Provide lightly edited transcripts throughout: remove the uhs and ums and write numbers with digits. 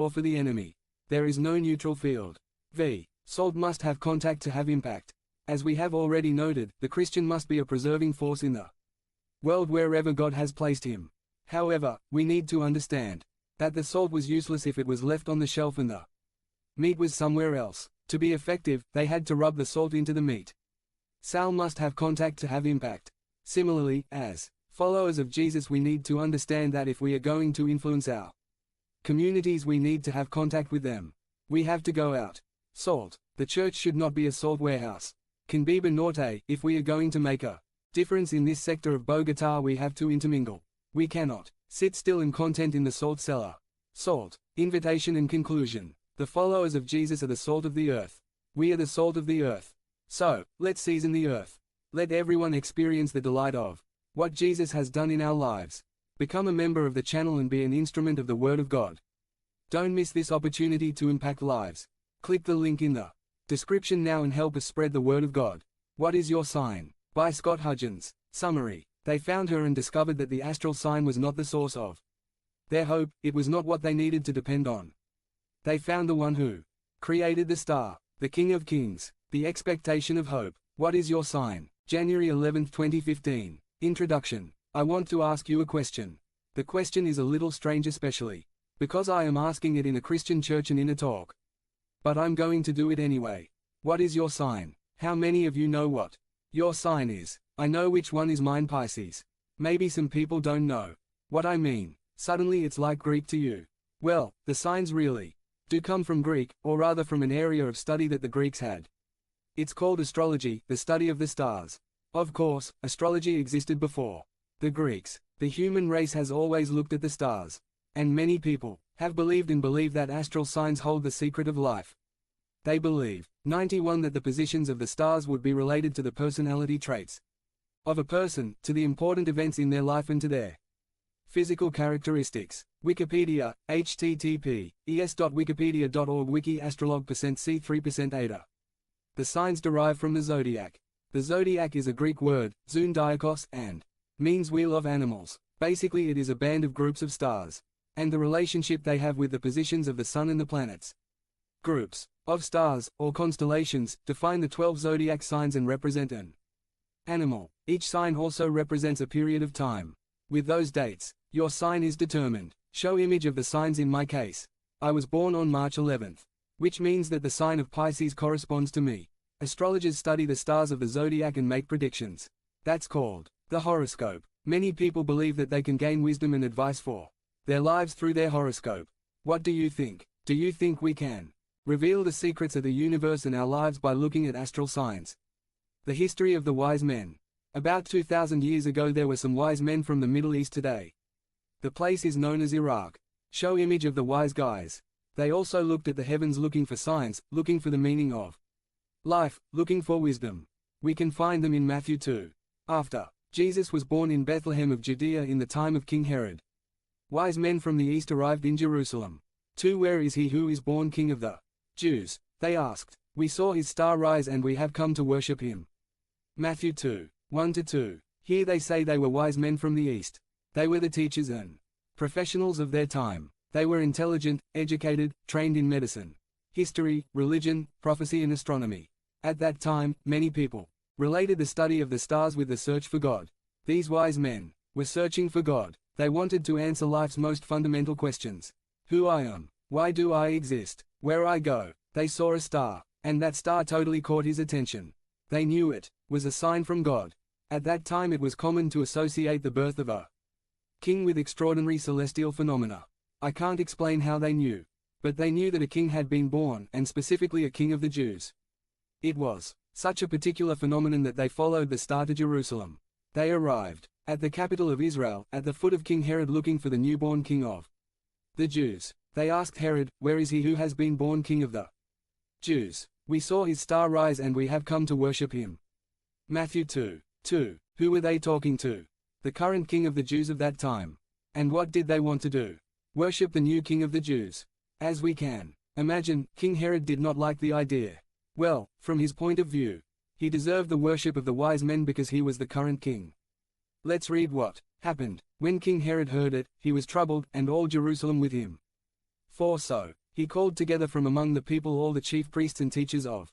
or for the enemy. There is no neutral field. V. Salt must have contact to have impact. As we have already noted, the Christian must be a preserving force in the world wherever God has placed him. However, we need to understand that the salt was useless if it was left on the shelf and the meat was somewhere else. To be effective, they had to rub the salt into the meat. Sal must have contact to have impact. Similarly, as followers of Jesus, we need to understand that if we are going to influence our communities, we need to have contact with them. We have to go out. Salt. The church should not be a salt warehouse. Can be Norte. If we are going to make a difference in this sector of Bogotá, we have to intermingle. We cannot sit still and content in the salt cellar. Salt. Invitation and conclusion. The followers of Jesus are the salt of the earth. We are the salt of the earth. So, let's season the earth. Let everyone experience the delight of what Jesus has done in our lives. Become a member of the channel and be an instrument of the Word of God. Don't miss this opportunity to impact lives. Click the link in the description now and help us spread the Word of God. What is your sign? By Scott Hudgens. Summary. They found her and discovered that the astral sign was not the source of their hope. It was not what they needed to depend on. They found the one who created the star, the King of Kings, the expectation of hope. What is your sign? January 11, 2015. Introduction. I want to ask you a question. The question is a little strange, especially because I am asking it in a Christian church and in a talk. But I'm going to do it anyway. What is your sign? How many of you know what your sign is? I know which one is mine, Pisces. Maybe some people don't know what I mean. Suddenly it's like Greek to you. Well, the signs really do come from Greek, or rather from an area of study that the Greeks had. It's called astrology, the study of the stars. Of course, astrology existed before the Greeks. The human race has always looked at the stars. And many people have believed and believe that astral signs hold the secret of life. They believe, 91, that the positions of the stars would be related to the personality traits of a person, to the important events in their life and to their physical characteristics. Wikipedia, http, es.wikipedia.org Wiki Astrolog %C3% Ada. The signs derive from the zodiac. The zodiac is a Greek word, zoon and means wheel of animals. Basically it is a band of groups of stars, and the relationship they have with the positions of the sun and the planets. Groups of stars, or constellations, define the 12 zodiac signs and represent an animal. Each sign also represents a period of time. With those dates, your sign is determined. Show image of the signs. In my case, I was born on March 11th, which means that the sign of Pisces corresponds to me. Astrologers study the stars of the zodiac and make predictions. That's called the horoscope. Many people believe that they can gain wisdom and advice for their lives through their horoscope. What do you think? Do you think we can reveal the secrets of the universe and our lives by looking at astral signs? The history of the wise men. About 2,000 years ago there were some wise men from the Middle East today. The place is known as Iraq. Show image of the wise guys. They also looked at the heavens looking for signs, looking for the meaning of life, looking for wisdom. We can find them in Matthew 2. After Jesus was born in Bethlehem of Judea in the time of King Herod, wise men from the east arrived in Jerusalem. 2. Where is he who is born King of the Jews? They asked. We saw his star rise and we have come to worship him. Matthew 2. 1-2. Here they say they were wise men from the east. They were the teachers and professionals of their time. They were intelligent, educated, trained in medicine, history, religion, prophecy and astronomy. At that time, many people related the study of the stars with the search for God. These wise men were searching for God. They wanted to answer life's most fundamental questions. Who I am, why do I exist, where I go. They saw a star, and that star totally caught his attention. They knew it was a sign from God. At that time it was common to associate the birth of a king with extraordinary celestial phenomena. I can't explain how they knew, but they knew that a king had been born, and specifically a king of the Jews. It was such a particular phenomenon that they followed the star to Jerusalem. They arrived at the capital of Israel, at the foot of King Herod, looking for the newborn king of the Jews. They asked Herod, where is he who has been born king of the Jews? We saw his star rise and we have come to worship him. Matthew 2. 2. Who were they talking to? The current king of the Jews of that time. And what did they want to do? Worship the new king of the Jews. As we can imagine, King Herod did not like the idea. Well, from his point of view, he deserved the worship of the wise men because he was the current king. Let's read what happened. When King Herod heard it, he was troubled, and all Jerusalem with him. 4 So, he called together from among the people all the chief priests and teachers of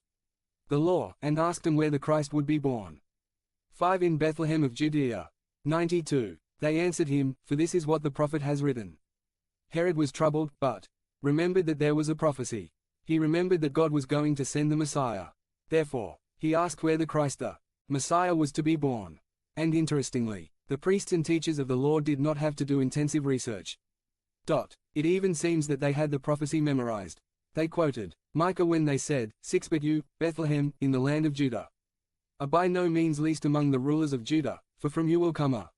the law, and asked them where the Christ would be born. 5 In Bethlehem of Judea. 92. They answered him, for this is what the prophet has written. Herod was troubled, but remembered that there was a prophecy. He remembered that God was going to send the Messiah. Therefore, he asked where the Christ the Messiah was to be born. And interestingly, the priests and teachers of the law did not have to do intensive research. It even seems that they had the prophecy memorized. They quoted Micah when they said, 6 But you, Bethlehem, in the land of Judah, are by no means least among the rulers of Judah, for from you will come a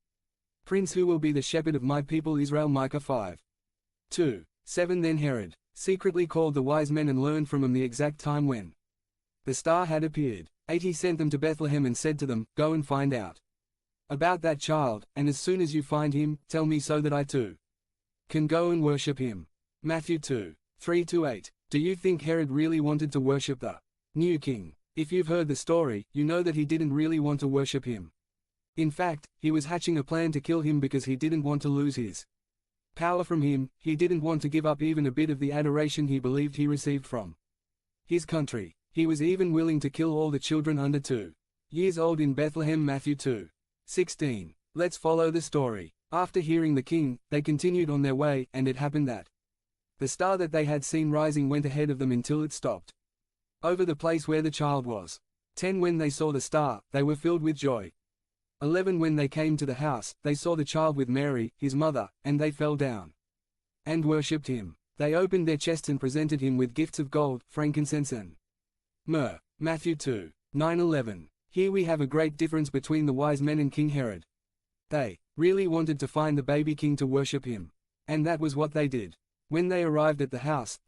prince who will be the shepherd of my people Israel. Micah 5. 2. 7 Then Herod secretly called the wise men and learned from them the exact time when the star had appeared. 8 He sent them to Bethlehem and said to them, Go and find out about that child, and as soon as you find him, tell me so that I too can go and worship him. Matthew 2. 3-8. Do you think Herod really wanted to worship the new king? If you've heard the story, you know that he didn't really want to worship him. In fact, he was hatching a plan to kill him because he didn't want to lose his power from him. He didn't want to give up even a bit of the adoration he believed he received from his country. He was even willing to kill all the children under 2 years old in Bethlehem. Matthew 2. 16. Let's follow the story. After hearing the king, they continued on their way, and it happened that the star that they had seen rising went ahead of them until it stopped over the place where the child was. 10 When they saw the star, they were filled with joy. 11 When they came to the house, they saw the child with Mary, his mother, and they fell down and worshipped him. They opened their chests and presented him with gifts of gold, frankincense and myrrh. Matthew 2. 9-11. Here we have a great difference between the wise men and King Herod. They really wanted to find the baby king to worship him. And that was what they did. When they arrived at the house,